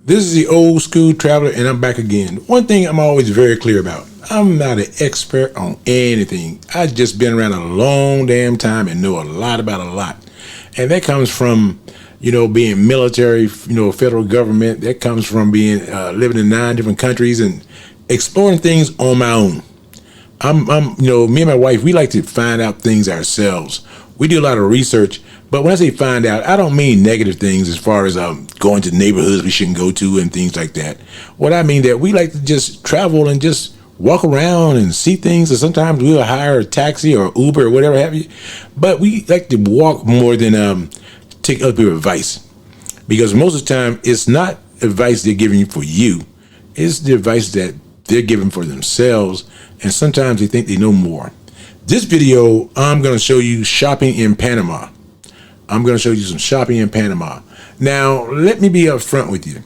This is the old school traveler, and I'm back again. One thing I'm always very clear about: I'm not an expert on anything. I've just been around a long damn time and know a lot about a lot. And that comes from, being military, federal government. That comes from being living in 9 different countries and exploring things on my own. Me and my wife, we like to find out things ourselves. We do a lot of research, but when I say find out, I don't mean negative things as far as going to neighborhoods we shouldn't go to and things like that. What I mean that we like to just travel and just walk around and see things, and sometimes we'll hire a taxi or Uber or whatever have you. But we like to walk more than take other people's advice, because most of the time it's not advice they're giving you for you. It's the advice that they're giving for themselves, and sometimes they think they know more. This video, I'm going to show you shopping in Panama. I'm going to show you some shopping in Panama. Now, let me be upfront with you.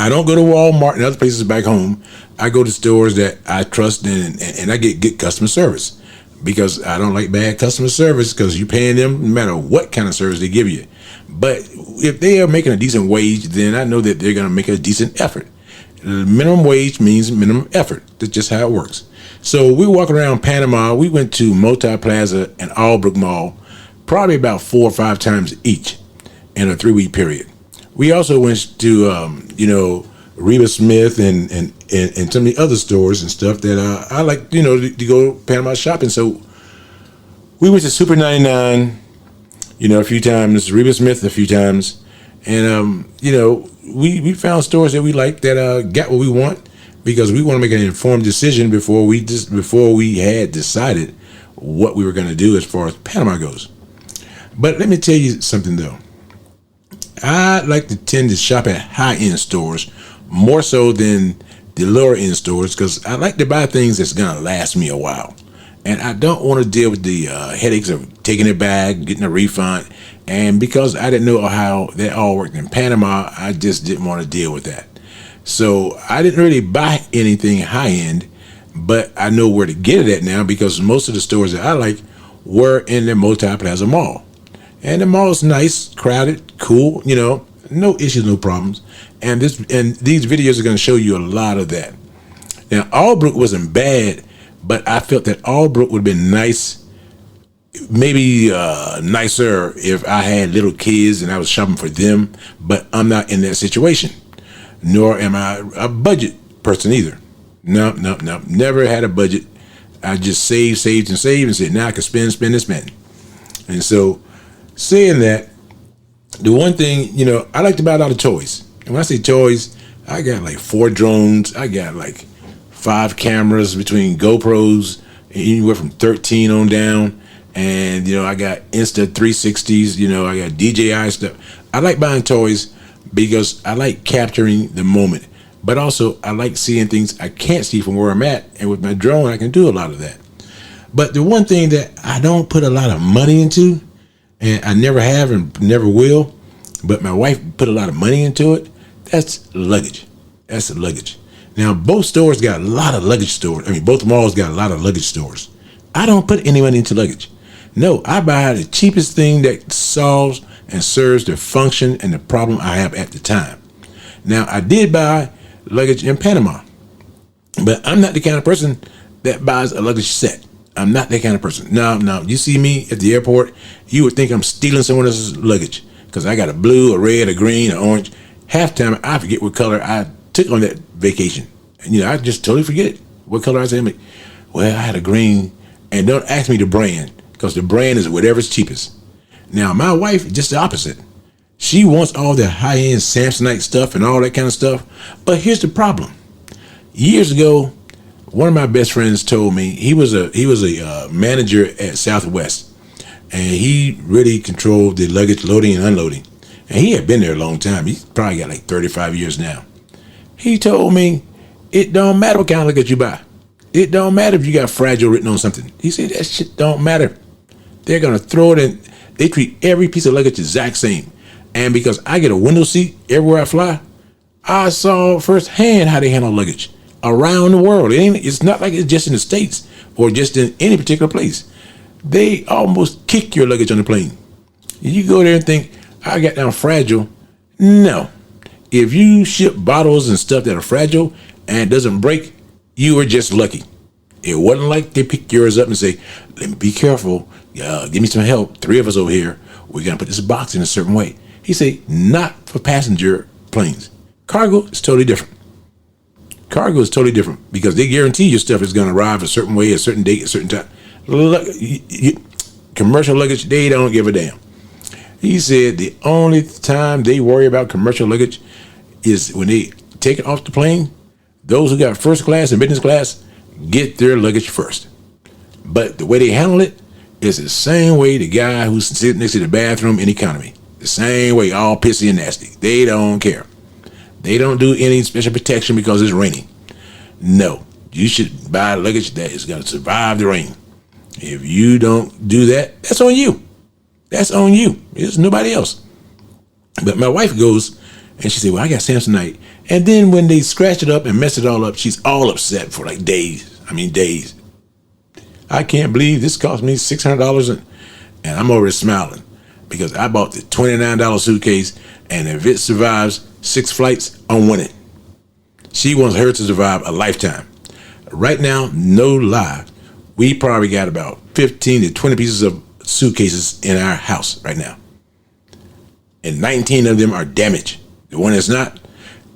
I don't go to Walmart and other places back home. I go to stores that I trust and I get good customer service, because I don't like bad customer service, because you're paying them no matter what kind of service they give you. But if they are making a decent wage, then I know that they're going to make a decent effort. Minimum wage means minimum effort. That's just how it works. So we walk around Panama. We went to Multi Plaza and Albrook Mall probably about 4 or 5 times each in a 3-week period. We also went to Reba Smith and some of the other stores and stuff that I like to go Panama shopping. So we went to Super 99 a few times, Reba Smith a few times, and we found stores that we like that got what we want, because we want to make an informed decision before we had decided what we were going to do as far as Panama goes. But let me tell you something though. I like to tend to shop at high-end stores more so than the lower-end stores, because I like to buy things that's going to last me a while. And I don't want to deal with the headaches of taking it back, getting a refund. And because I didn't know how that all worked in Panama, I just didn't want to deal with that. So I didn't really buy anything high-end, but I know where to get it at now, because most of the stores that I like were in the Multi Plaza Mall. And the mall is nice, crowded, cool, no issues, no problems. And these videos are going to show you a lot of that. Now, Albrook wasn't bad, but I felt that Albrook would have been nice, maybe nicer if I had little kids and I was shopping for them, but I'm not in that situation. Nor am I a budget person either. No, never had a budget. I just saved and said, now I can spend and spend. And so, saying that, the one thing, I like to buy a lot of toys. And when I say toys, I got like 4 drones. I got like 5 cameras between GoPros, anywhere from 13 on down. And, I got Insta 360s, I got DJI stuff. I like buying toys because I like capturing the moment. But also, I like seeing things I can't see from where I'm at. And with my drone, I can do a lot of that. But the one thing that I don't put a lot of money into, and I never have and never will, but my wife put a lot of money into it, that's luggage. That's the luggage. Now, both stores got a lot of luggage stores. Both malls got a lot of luggage stores. I don't put any money into luggage. No, I buy the cheapest thing that solves and serves the function and the problem I have at the time. Now, I did buy luggage in Panama, but I'm not the kind of person that buys a luggage set. I'm not that kind of person. No, you see me at the airport, you would think I'm stealing someone else's luggage, because I got a blue, a red, a green, an orange. Half the time I forget what color I took on that vacation. And I just totally forget it. What color I said. Well, I had a green. And don't ask me the brand, because the brand is whatever's cheapest. Now, my wife, just the opposite. She wants all the high-end Samsonite stuff and all that kind of stuff. But here's the problem. Years ago, one of my best friends told me he was a manager at Southwest, and he really controlled the luggage loading and unloading. And he had been there a long time. He's probably got like 35 years now. He told me, it don't matter what kind of luggage you buy. It don't matter if you got fragile written on something. He said, that shit don't matter. They're going to throw it in. They treat every piece of luggage the exact same. And because I get a window seat everywhere I fly, I saw firsthand how they handle luggage around the world. It's not like it's just in the States or just in any particular place. They almost kick your luggage on the plane. You go there and think, I got down fragile. No. If you ship bottles and stuff that are fragile and it doesn't break, you were just lucky. It wasn't like they pick yours up and say, let me be careful. Give me some help. 3 of us over here. We're going to put this box in a certain way. He said, not for passenger planes. Cargo is totally different. Cargo is totally different because they guarantee your stuff is going to arrive a certain way, a certain date, a certain time. Commercial luggage, they don't give a damn. He said the only time they worry about commercial luggage is when they take it off the plane. Those who got first class and business class get their luggage first. But the way they handle it is the same way the guy who's sitting next to the bathroom in economy. The same way, all pissy and nasty. They don't care. They don't do any special protection because it's raining. No, you should buy luggage that is going to survive the rain. If you don't do that, that's on you. That's on you. It's nobody else. But my wife goes and she said, well, I got Samsonite. And then when they scratch it up and mess it all up, she's all upset for like days. I mean, days. I can't believe this cost me $600 and I'm already smiling because I bought the $29 suitcase, and if it survives 6 flights, I'm winning. She wants her to survive a lifetime. Right now, no lie, we probably got about 15 to 20 pieces of suitcases in our house right now. And 19 of them are damaged. The one that's not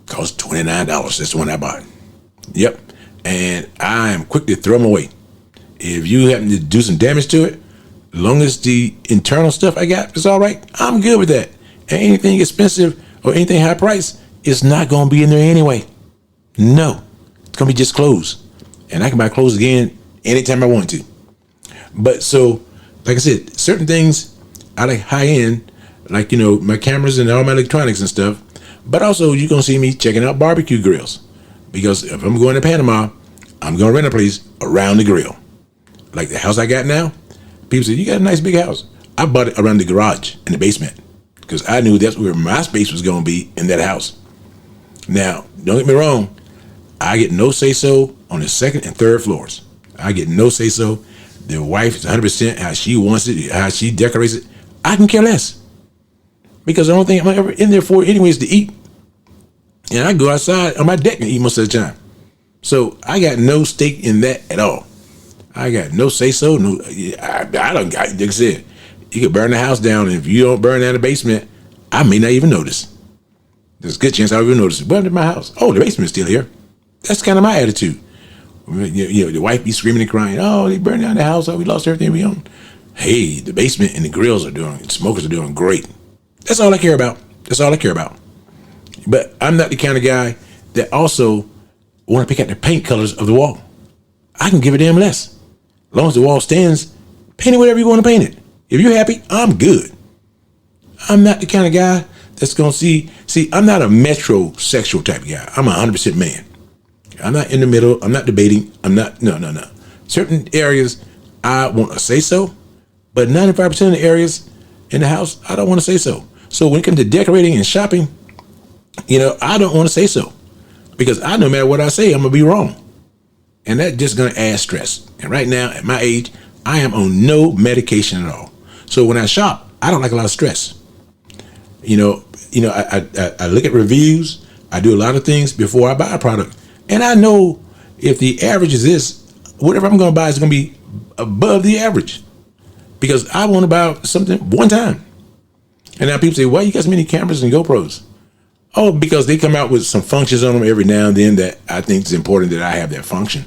costs $29. That's the one I bought. Yep. And I am quick to throw them away. If you happen to do some damage to it, as long as the internal stuff I got is all right, I'm good with that. And anything expensive or anything high price is not going to be in there anyway. No, it's going to be just clothes. And I can buy clothes again anytime I want to. But so, like I said, certain things I like high end, like, you know, my cameras and all my electronics and stuff. But also you're going to see me checking out barbecue grills. Because if I'm going to Panama, I'm going to rent a place around the grill. Like the house I got now, people say, you got a nice big house. I bought it around the garage in the basement because I knew that's where my space was going to be in that house. Now, don't get me wrong. I get no say-so on the 2nd and 3rd floors. I get no say-so. The wife is 100% how she wants it, how she decorates it. I can care less because the only thing I'm ever in there for anyway is to eat. And I go outside on my deck and eat most of the time. So I got no stake in that at all. I got no say-so. No, I don't got, like I said, you could burn the house down, and if you don't burn down the basement, I may not even notice. There's a good chance I'll even notice it. Burned in my house. Oh, the basement's still here. That's kind of my attitude. You know, the wife be screaming and crying. Oh, they burned down the house. Oh, we lost everything we own. Hey, the basement and the grills are doing, the smokers are doing great. That's all I care about. That's all I care about. But I'm not the kind of guy that also want to pick out the paint colors of the wall. I can give a damn less. As long as the wall stands, paint it whatever you want to paint it. If you're happy, I'm good. I'm not the kind of guy that's going to see, I'm not a metrosexual type of guy. I'm 100% man. I'm not in the middle. I'm not debating. I'm not, no. Certain areas, I want to say so, but 95% of the areas in the house, I don't want to say so. So when it comes to decorating and shopping, you know, I don't want to say so because I know no matter what I say, I'm going to be wrong. And that's just going to add stress. And right now, at my age, I am on no medication at all. So when I shop, I don't like a lot of stress. I look at reviews. I do a lot of things before I buy a product. And I know if the average is this, whatever I'm going to buy is going to be above the average. Because I want to buy something one time. And now people say, why you got so many cameras and GoPros? Oh, because they come out with some functions on them every now and then that I think is important that I have that function.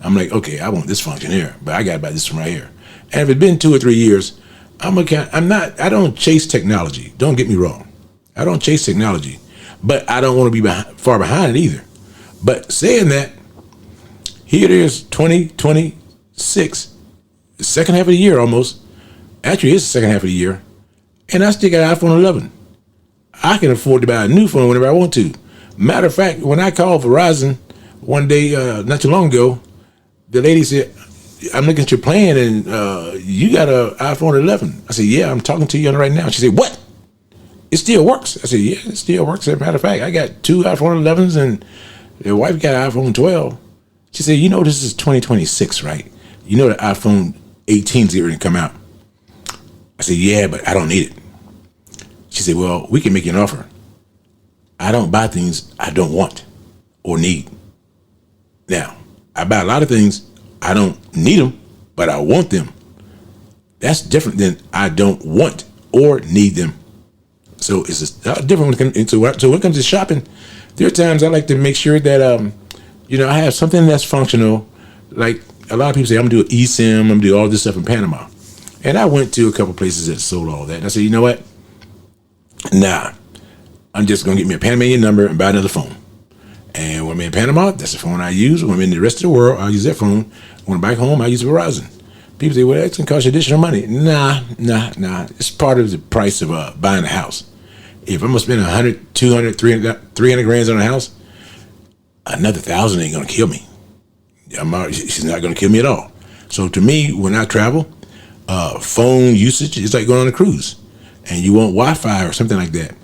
I'm like, okay, I want this function here, but I got to buy this one right here. And if it's been 2 or 3 years, I don't chase technology. Don't get me wrong. I don't chase technology, but I don't want to be far behind it either. But saying that, here it is, 2026, the second half of the year almost. Actually, it's the second half of the year. And I still got an iPhone 11. I can afford to buy a new phone whenever I want to. Matter of fact, when I called Verizon one day, not too long ago, the lady said, I'm looking at your plan and you got an iPhone 11. I said, yeah, I'm talking to you on it right now. She said, what? It still works. I said, yeah, it still works. As a matter of fact, I got 2 iPhone 11s and the wife got an iPhone 12. She said, you know, this is 2026, right? You know the iPhone 18 is ready to come out. I said, yeah, but I don't need it. She said, well, we can make you an offer. I don't buy things I don't want or need. Now, I buy a lot of things, I don't need them, but I want them. That's different than I don't want or need them. So it's just different when it comes to shopping. There are times I like to make sure that I have something that's functional. Like a lot of people say, I'm gonna do eSIM, I'm gonna do all this stuff in Panama. And I went to a couple places that sold all that. And I said, you know what? Nah, I'm just gonna get me a Panamanian number and buy another phone. And when I'm in Panama, that's the phone I use. When I'm in the rest of the world, I'll use that phone. When I'm back home, I use Verizon. People say, well, that's gonna cost you additional money. Nah. It's part of the price of buying a house. If I'm gonna spend 100, 200, 300 grand on a house, another 1,000 ain't gonna kill me. She's not gonna kill me at all. So to me, when I travel, phone usage is like going on a cruise, and you want Wi-Fi or something like that.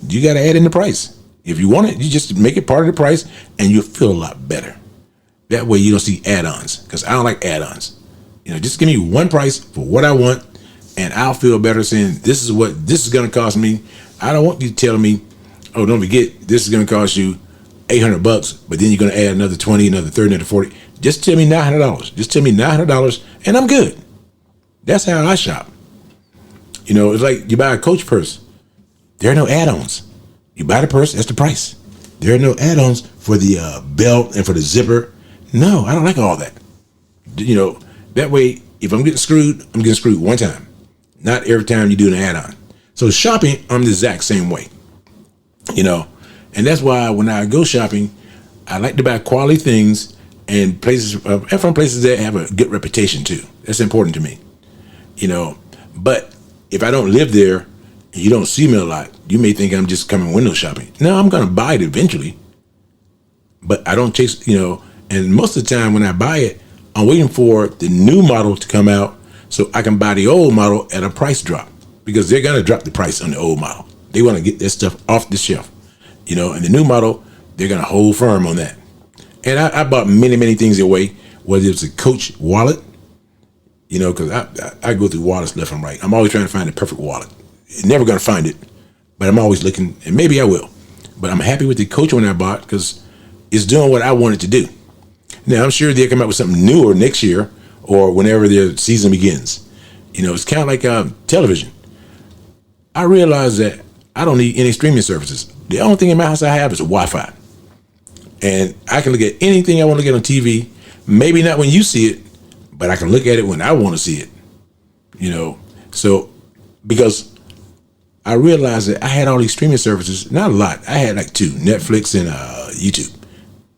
You got to add in the price. If you want it, you just make it part of the price, and you'll feel a lot better. That way, you don't see add-ons, because I don't like add-ons. Just give me one price for what I want, and I'll feel better saying this is what this is going to cost me. I don't want you telling me, oh, don't forget this is going to cost you $800, but then you're going to add another 20, another 30, another 40. Just tell me $900. Just tell me $900, and I'm good. That's how I shop. It's like you buy a Coach purse. There are no add-ons. You buy the purse, that's the price. There are no add-ons for the belt and for the zipper. No, I don't like all that. That way, if I'm getting screwed, I'm getting screwed one time. Not every time you do an add-on. So shopping, I'm the exact same way. And that's why when I go shopping, I like to buy quality things and from places that have a good reputation too. That's important to me. But if I don't live there and you don't see me a lot, you may think I'm just coming window shopping. No, I'm going to buy it eventually, but I don't chase, and most of the time when I buy it, I'm waiting for the new model to come out so I can buy the old model at a price drop, because they're going to drop the price on the old model. They want to get their stuff off the shelf, and the new model, they're going to hold firm on that. And I bought many, many things away, whether it's a Coach wallet, because I go through wallets left and right. I'm always trying to find the perfect wallet. Never going to find it, but I'm always looking, and maybe I will. But I'm happy with the Coach one I bought because it's doing what I want it to do. Now, I'm sure they'll come out with something newer next year or whenever their season begins. It's kind of like television. I realize that I don't need any streaming services. The only thing in my house I have is Wi-Fi. And I can look at anything I want to look at on TV. Maybe not when you see it, but I can look at it when I want to see it. So because I realized that I had all these streaming services, not a lot. I had like 2, Netflix and YouTube.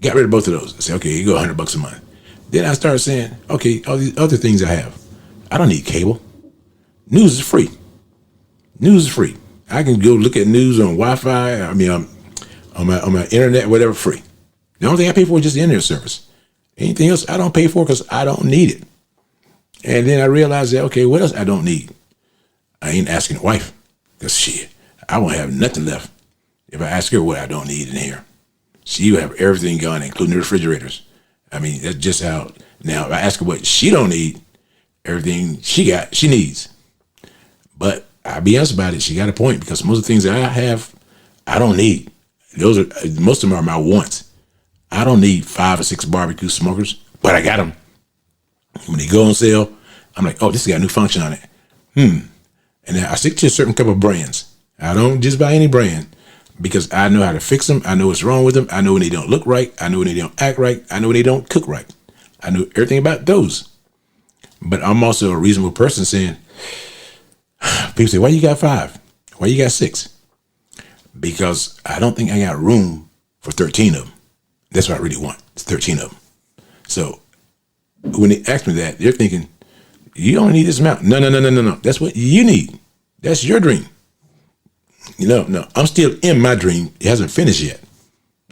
Got rid of both of those. I said, okay, you go $100 a month. Then I started saying, okay, all these other things I have, I don't need cable. News is free. News is free. I can go look at news on Wi-Fi. On my internet, whatever, free. The only thing I pay for is just the internet service. Anything else I don't pay for because I don't need it. And then I realized that, okay, what else I don't need? I ain't asking the wife, because shit, I won't have nothing left if I ask her what I don't need in here. She will have everything gone, including the refrigerators. That's just how. Now, if I ask her what she don't need, everything she needs. But I'll be honest about it, she got a point, because most of the things that I have, I don't need. Most of them are my wants. I don't need 5 or 6 barbecue smokers, but I got them. When they go on sale, I'm like, oh, this has got a new function on it. And then I stick to a certain couple of brands. I don't just buy any brand, because I know how to fix them. I know what's wrong with them. I know when they don't look right. I know when they don't act right. I know when they don't cook right. I know everything about those. But I'm also a reasonable person saying, people say, why you got 5? Why you got 6? Because I don't think I got room for 13 of them. That's what I really want. It's 13 of them. So when they ask me that, they're thinking, you only need this amount. No. That's what you need. That's your dream. No. I'm still in my dream. It hasn't finished yet.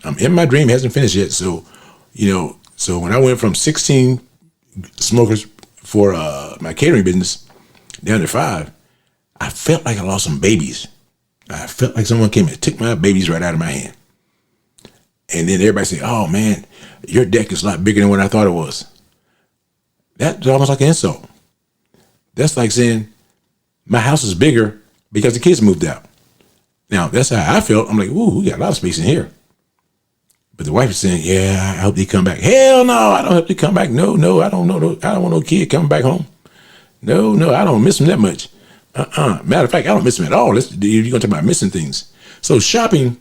I'm in my dream. It hasn't finished yet. So, so when I went from 16 smokers for my catering business down to 5, I felt like I lost some babies. I felt like someone came and took my babies right out of my hand. And then everybody said, oh man, your deck is a lot bigger than what I thought it was. That's almost like an insult. That's like saying my house is bigger because the kids moved out. Now, that's how I felt. I'm like, ooh, we got a lot of space in here. But the wife is saying, yeah, I hope they come back. Hell no, I don't hope they come back. No, I don't know. I don't want no kid coming back home. No, I don't miss them that much. Matter of fact, I don't miss them at all. You're going to talk about missing things. So shopping,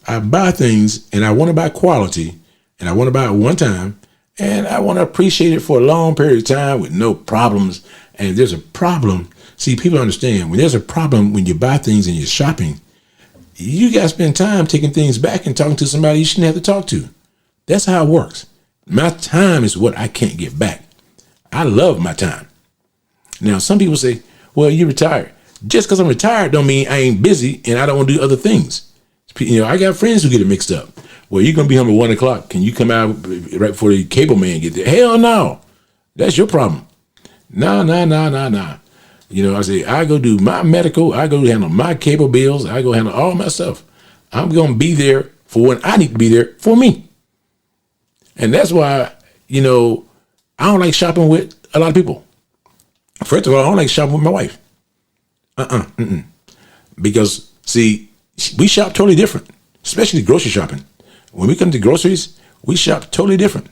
I buy things and I want to buy quality and I want to buy it one time and I want to appreciate it for a long period of time with no problems. And if there's a problem, see, people understand when there's a problem when you buy things and you're shopping, you got to spend time taking things back and talking to somebody you shouldn't have to talk to. That's how it works. My time is what I can't get back. I love my time. Now, some people say, well, you're retired. Just because I'm retired don't mean I ain't busy and I don't want to do other things. I got friends who get it mixed up. Well, you're going to be home at 1 o'clock. Can you come out right before the cable man get there? Hell no. That's your problem. Nah. I say, I go do my medical. I go handle my cable bills. I go handle all my stuff. I'm going to be there for when I need to be there for me. And that's why, I don't like shopping with a lot of people. First of all, I don't like shopping with my wife. Because, see, we shop totally different, especially grocery shopping. When we come to groceries, we shop totally different.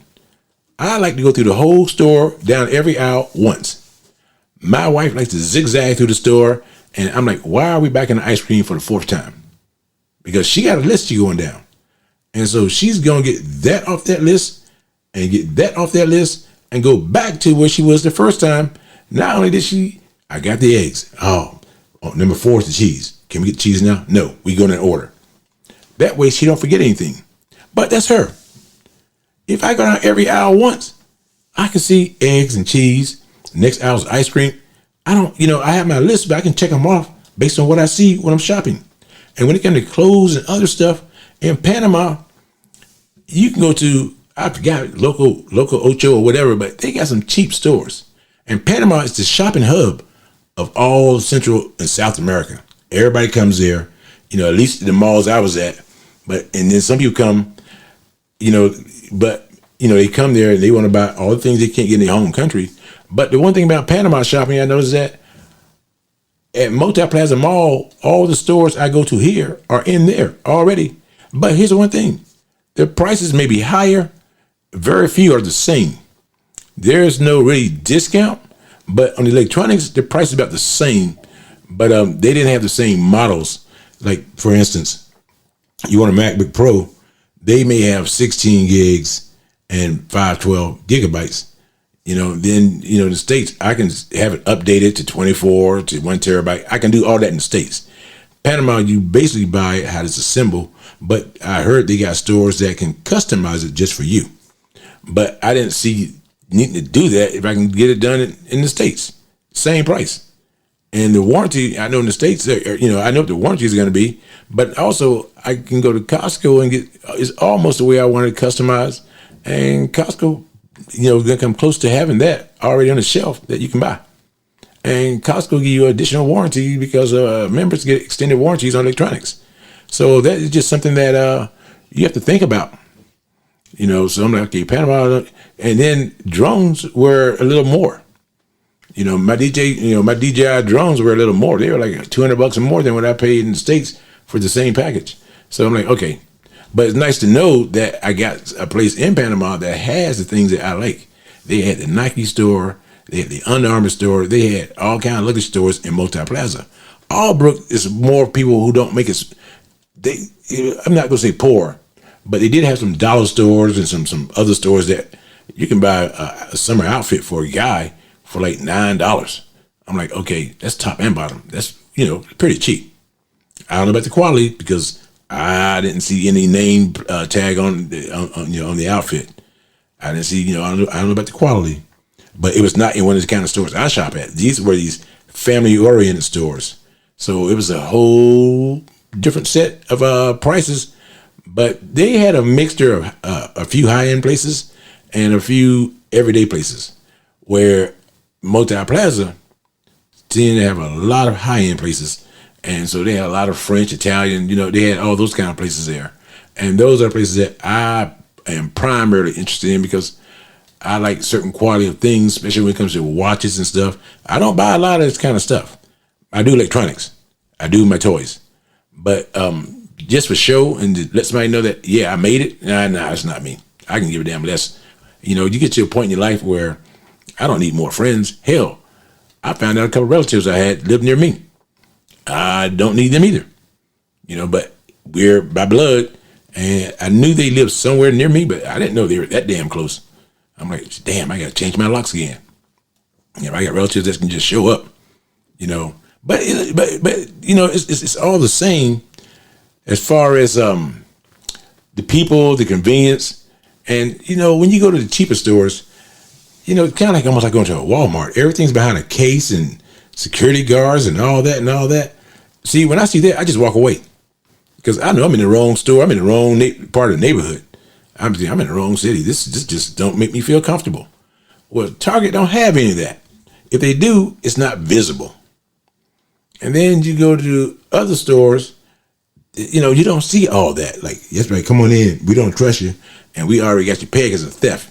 I like to go through the whole store, down every aisle once. My wife likes to zigzag through the store, and I'm like, why are we back in the ice cream for the 4th time? Because she got a list she's going down. And so she's going to get that off that list and get that off that list and go back to where she was the first time. Not only did I got the eggs. Oh, number 4 is the cheese. Can we get the cheese now? No, we go in order. That way she don't forget anything. But that's her. If I go down every aisle once, I can see eggs and cheese. Next aisle's ice cream. I have my list, but I can check them off based on what I see when I'm shopping. And when it comes to clothes and other stuff, in Panama, you can go to, I forgot, local Ocho or whatever, but they got some cheap stores. And Panama is the shopping hub of all Central and South America. Everybody comes there, at least the malls I was at. And then some people come, they come there and they want to buy all the things they can't get in their home country. But the one thing about Panama shopping, I noticed that at Multi-Plaza Mall, all the stores I go to here are in there already. But here's the one thing. The prices may be higher. Very few are the same. There's no really discount. But on the electronics, the price is about the same. But they didn't have the same models. Like, for instance, you want a MacBook Pro, they may have 16 gigs and 512 gigabytes. Then, in the States, I can have it updated to 24 to 1 terabyte. I can do all that in the States. Panama, you basically buy it how it's assembled, but I heard they got stores that can customize it just for you. But I didn't see needing to do that if I can get it done in the States. Same price. And the warranty, I know in the States, I know what the warranty is going to be, but also I can go to Costco and get, it's almost the way I want it customized. And Costco, going to come close to having that already on the shelf that you can buy. And Costco give you additional warranty because members get extended warranties on electronics. So that is just something that you have to think about. So I'm like, okay, Panama. And then drones were a little more. My DJI drones were a little more. They were like $200 or more than what I paid in the States for the same package. So I'm like, okay. But it's nice to know that I got a place in Panama that has the things that I like. They had the Nike store. They had the Under Armour store. They had all kinds of luxury stores in Multi-Plaza. Albrook is more people who don't make it. I'm not going to say poor, but they did have some dollar stores and some other stores that you can buy a summer outfit for a guy for like $9. I'm like, okay, that's top and bottom. That's, pretty cheap. I don't know about the quality because I didn't see any name tag on the outfit. I didn't see, I don't know about the quality, but it was not in one of the kind of stores I shop at. These were these family-oriented stores. So it was a whole different set of prices, but they had a mixture of a few high-end places and a few everyday places, where Multi-Plaza tend to have a lot of high-end places. And so they had a lot of French, Italian, they had all those kind of places there. And those are places that I am primarily interested in because I like certain quality of things, especially when it comes to watches and stuff. I don't buy a lot of this kind of stuff. I do electronics. I do my toys. But just for show and to let somebody know that, yeah, I made it. Nah, it's not me. I can give a damn less. You know, you get to a point in your life where I don't need more friends. Hell, I found out a couple of relatives I had lived near me. I don't need them either. You know, but we're by blood, and I knew they lived somewhere near me, but I didn't know they were that damn close. I'm like, damn, I got to change my locks again. You know, I got relatives that can just show up. You know, but you know, it's all the same as far as the people, the convenience, and you know, when you go to the cheaper stores, you know, kind of like almost like going to a Walmart. Everything's behind a case and security guards and all that and all that. See, when I see that, I just walk away because I know I'm in the wrong store. I'm in the wrong part of the neighborhood. I'm in the wrong city. This just don't make me feel comfortable. Well, Target don't have any of that. If they do, it's not visible. And then you go to other stores, you know, you don't see all that. Like, yes, right, come on in. We don't trust you. And we already got you pegged as a theft.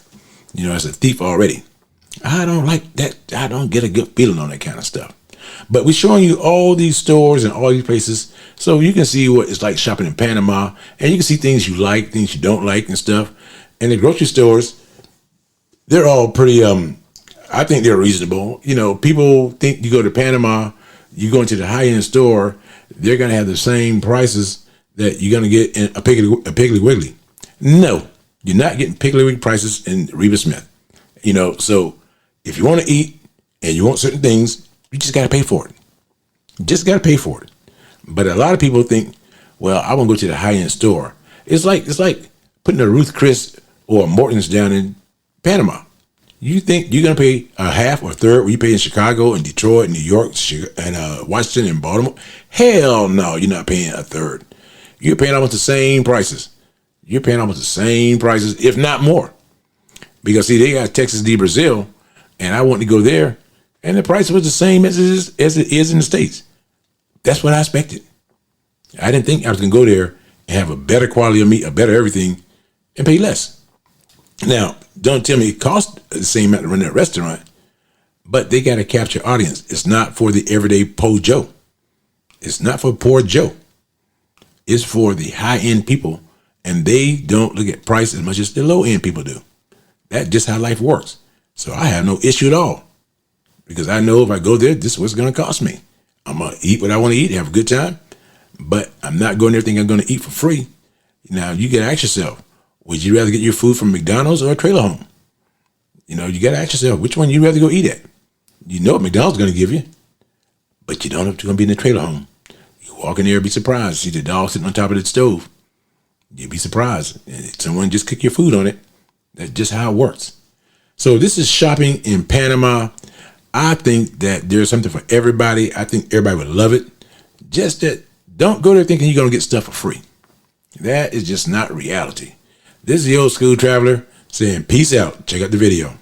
You know, as a thief already. I don't like that. I don't get a good feeling on that kind of stuff. But we're showing you all these stores and all these places so you can see what it's like shopping in Panama. And you can see things you like, things you don't like and stuff. And the grocery stores, they're all pretty, I think they're reasonable. You know, people think you go to Panama, you go into the high-end store, they're going to have the same prices that you're going to get in a Piggly Wiggly. No, you're not getting Piggly Wiggly prices in Reba Smith. You know, so if you want to eat and you want certain things, you just got to pay for it. You just got to pay for it. But a lot of people think, well, I want to go to the high-end store. It's like putting a Ruth Chris or a Morton's down in Panama. You think you're going to pay a half or a third what you pay in Chicago and Detroit and New York and Washington and Baltimore? Hell no, you're not paying a third. You're paying almost the same prices. You're paying almost the same prices, if not more. Because, see, they got Texas de Brazil, and I wanted to go there, and the price was the same as it is in the States. That's what I expected. I didn't think I was going to go there and have a better quality of meat, a better everything, and pay less. Now, don't tell me it costs the same amount to run that restaurant, but they got to capture audience. It's not for the everyday poor Joe. It's not for poor Joe. It's for the high-end people, and they don't look at price as much as the low-end people do. That's just how life works. So I have no issue at all because I know if I go there, this is what's going to cost me. I'm going to eat what I want to eat, have a good time, but I'm not going there thinking I'm going to eat for free. Now, you got to ask yourself, would you rather get your food from McDonald's or a trailer home? You know, you got to ask yourself, which one you'd rather go eat at? You know what McDonald's going to give you, but you don't know if you're going to be in the trailer home. You walk in there and be surprised. See the dog sitting on top of the stove. You'd be surprised. And someone just cook your food on it. That's just how it works. So this is shopping in Panama. I think that there's something for everybody. I think everybody would love it. Just that don't go there thinking you're going to get stuff for free. That is just not reality. This is the Old School Traveler saying peace out. Check out the video.